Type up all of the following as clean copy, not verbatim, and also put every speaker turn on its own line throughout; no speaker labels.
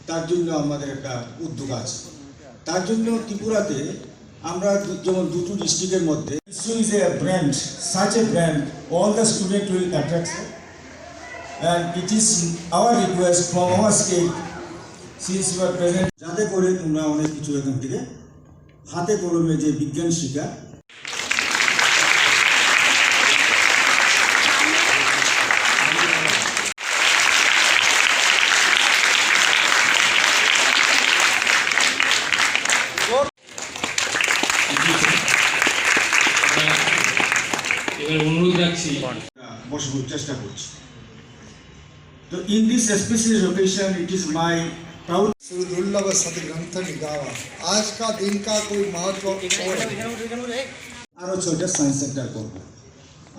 তার জন্য আমাদের একটা উদ্যোগ আছে। তার জন্য ত্রিপুরাতে আমরা যেমন দুটো ডিস্ট্রিক্টের মধ্যে ISRO is a brand, such a brand, all the students will attract, and it is our request from our state, since you are present, যাতে করে তোমরা অনেক কিছু এখান থেকে হাতে কলমে যে বিজ্ঞান শিক্ষা
অনুরোধ রাখছি
বসবার চেষ্টা করছি। তো in this special occasion it is my proud
दुर्लभ सदग्रंथ निगावा आज का दिन का कोई महत्व
আরও 6টা সায়েন্স সেন্টার করব।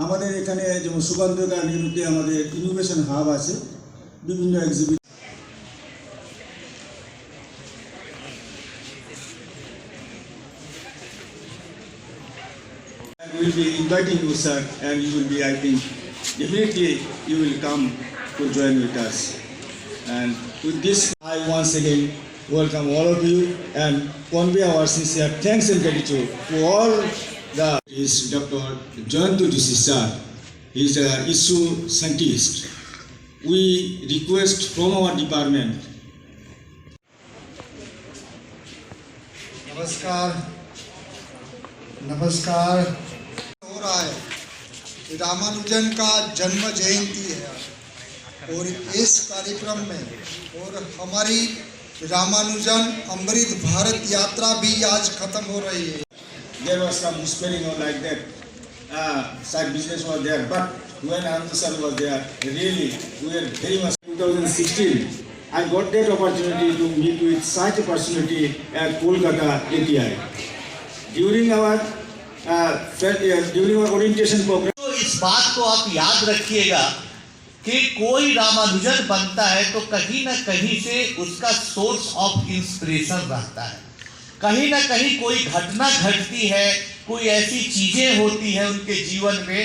আমাদের এখানে যেমন সুগন্ধকার নির্মিতে আমাদের ইনোভেশন হাব আছে, বিভিন্ন exhibition we will be inviting you, sir, and you will be, I think, definitely you will come to join with us. And with this, I once again welcome all of you and convey our sincere thanks and gratitude to all the is Dr. Jayanto Joshi sir. He is an ISRO scientist. We request from our department.
नमस्कार हो रहा है। रामानुजन का जन्म जयंती है और इस कार्यक्रम में और हमारी रामानुजन अमृत भारत यात्रा भी आज खत्म हो रही है।
There was some spelling or like that. Side business was there, but when Anand sir was there, really we were very much. 2016, I got that opportunity to meet with such a personality at Kolkata ATI. During our orientation program.
तो इस बात को आप याद रखिएगा कि कोई रामानुजन बनता है तो कहीं ना कहीं से उसका सोर्स ऑफ इंस्पिरेशन रहता है। कहीं ना कहीं कोई घटना घटती है, कोई ऐसी चीजें होती है उनके जीवन में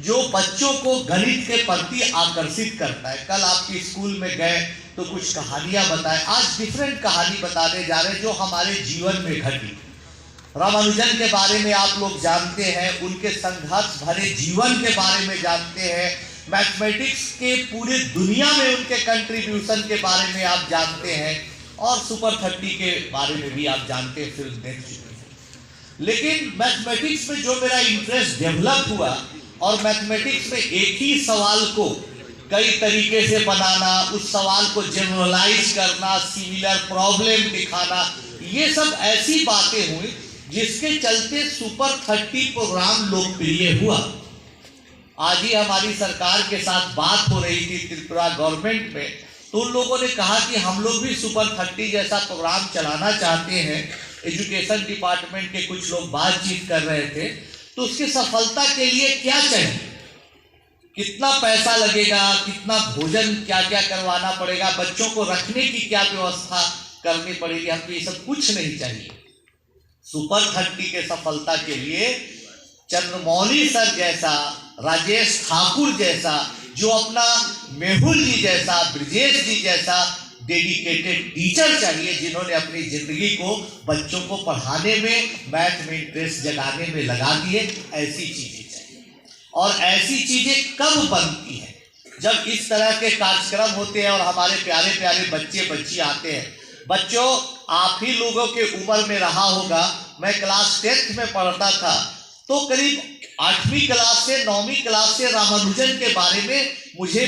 जो बच्चों को गणित के प्रति आकर्षित करता है। कल आपके स्कूल में गए तो कुछ कहानियां बताए, आज डिफरेंट कहानी बताने जा रहे हैं जो हमारे जीवन में घटी। रामानुजन के बारे में आप लोग जानते हैं, उनके संघर्ष भरे जीवन के बारे में जानते हैं, मैथमेटिक्स के पूरे दुनिया में उनके कंट्रीब्यूशन के बारे में आप जानते हैं और सुपर 30 के बारे में भी आप जानते हैं, फिल्म देख चुके हैं। लेकिन मैथमेटिक्स में जो मेरा इंटरेस्ट डेवलप हुआ और मैथमेटिक्स में एक ही सवाल को कई तरीके से बनाना, उस सवाल को जनरलाइज करना, सिमिलर प्रॉब्लम दिखाना, ये सब ऐसी बातें हुई जिसके चलते सुपर 30 प्रोग्राम लोकप्रिय हुआ। आज ही हमारी सरकार के साथ बात हो रही थी त्रिपुरा गवर्नमेंट में, तो उन लोगों ने कहा कि हम लोग भी सुपर 30 जैसा प्रोग्राम चलाना चाहते हैं। एजुकेशन डिपार्टमेंट के कुछ लोग बातचीत कर रहे थे, तो उसकी सफलता के लिए क्या चाहिए, कितना पैसा लगेगा, कितना भोजन क्या क्या करवाना पड़ेगा, बच्चों को रखने की क्या व्यवस्था करनी पड़ेगी, हमको ये सब कुछ नहीं चाहिए। सुपर 30 के सफलता के लिए चंद्रमौली सर जैसा, राजेश ठाकुर जैसा, जो अपना मेहुल जी जैसा, ब्रजेश जी जैसा डेडिकेटेड टीचर चाहिए, जिन्होंने अपनी जिंदगी को बच्चों को पढ़ाने में, मैथ में इंटरेस्ट जगाने में लगा दिए। ऐसी चीजें चाहिए। और ऐसी चीजें कब बनती हैं? जब इस तरह के कार्यक्रम होते हैं और हमारे प्यारे प्यारे बच्चे बच्ची आते हैं। बच्चों, आप ही लोगों के उम्र में रहा होगा, मैं क्लास 10th में पढ़ता था तो करीब 8वीं क्लास से 9वीं क्लास से रामानुजन के बारे में मुझे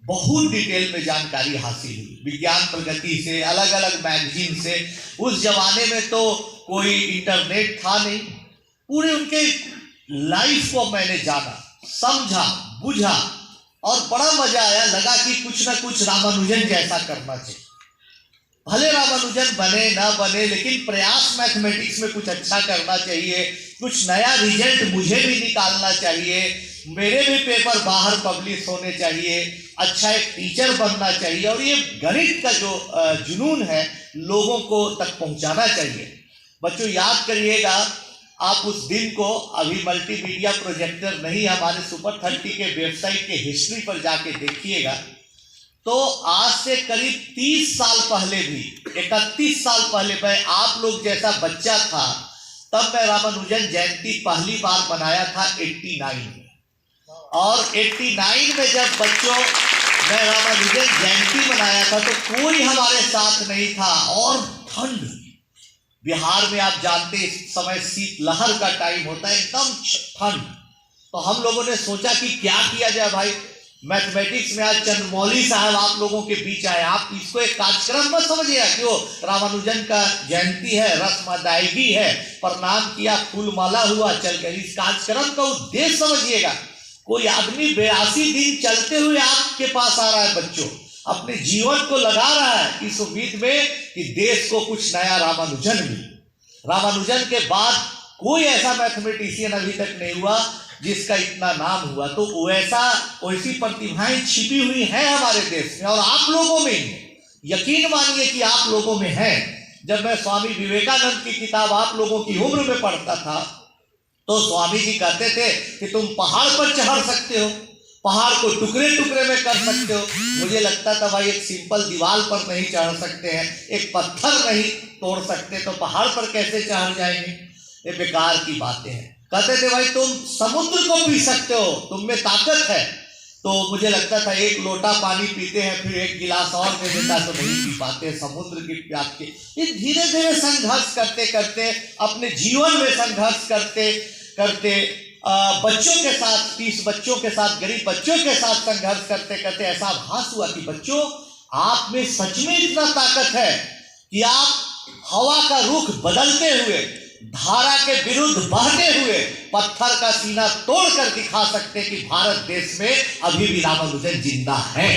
बहुत डिटेल में जानकारी हासिल हुई, विज्ञान प्रगति से, अलग अलग मैगजीन से। उस जमाने में तो कोई इंटरनेट था नहीं, पूरे उनके लाइफ को मैंने जाना, समझा, बुझा और बड़ा मजा आया। लगा कि कुछ ना कुछ रामानुजन जैसा करना चाहिए। भले रामानुजन बने ना बने, लेकिन प्रयास मैथमेटिक्स में कुछ अच्छा करना चाहिए, कुछ नया रिजल्ट मुझे भी निकालना चाहिए, मेरे भी पेपर बाहर पब्लिश होने चाहिए, अच्छा एक टीचर बनना चाहिए और ये गणित का जो जुनून है लोगों को तक पहुंचाना चाहिए। बच्चों याद करिएगा, आप उस दिन को, अभी मल्टीमीडिया प्रोजेक्टर नहीं, हमारे सुपर 30 के वेबसाइट के हिस्ट्री पर जाके देखिएगा तो आज से करीब 30 साल पहले भी, 31 साल पहले मैं आप लोग जैसा बच्चा था, तब मैं रामानुजन जयंती पहली बार बनाया था 89 में। और 89 में जब बच्चों मैं रामानुजन जयंती मनाया था तो कोई हमारे साथ नहीं था, और ठंड, बिहार में आप जानते इस समय शीतलहर का टाइम होता है, एकदम ठंड। तो हम लोगों ने सोचा कि क्या किया जाए भाई, मैथमेटिक्स में आज चंद्रमौली साहब आप लोगों के बीच आए, आप इसको एक कार्यक्रम मत समझिएगा कि वो रामानुजन का जयंती है, रस्म अदायगी है, प्रणाम किया, फूलमाला हुआ, चल गए। इस कार्यक्रम का उद्देश्य समझिएगा, कोई आदमी 82 दिन चलते हुए आपके पास आ रहा है, बच्चों अपने जीवन को लगा रहा है इस उम्मीद में कि देश को कुछ नया रामानुजन मिले। रामानुजन के बाद कोई ऐसा मैथमेटिशियन अभी तक नहीं हुआ जिसका इतना नाम हुआ। तो वैसी प्रतिभाएं छिपी हुई हैं हमारे देश में, और आप लोगों में ही, यकीन मानिए कि आप लोगों में है। जब मैं स्वामी विवेकानंद की किताब आप लोगों की उम्र में पढ़ता था तो स्वामी जी कहते थे कि तुम पहाड़ पर चढ़ सकते हो, पहाड़ को टुकड़े टुकड़े में कर सकते हो। मुझे लगता था भाई एक सिंपल दीवार पर नहीं चढ़ सकते हैं, एक पत्थर नहीं तोड़ सकते, तो पहाड़ पर कैसे चढ़ जाएंगे, ये बेकार की बातें हैं। कहते थे भाई तुम समुद्र को पी सकते हो, तुम में ताकत है। तो मुझे लगता था एक लोटा पानी पीते हैं फिर एक गिलास और दे देता तो नहीं पी पाते, समुद्र की प्यास के। ये धीरे धीरे संघर्ष करते करते, अपने जीवन में संघर्ष करते करते, बच्चों के साथ, 30 बच्चों के साथ, गरीब बच्चों के साथ संघर्ष करते करते ऐसा आभास हुआ कि बच्चों आप में सच में इतना ताकत है कि आप हवा का रुख बदलते हुए, धारा के विरुद्ध बहते हुए पत्थर का सीना तोड़कर दिखा सकते कि भारत देश में अभी भी रामानुजन जिंदा है।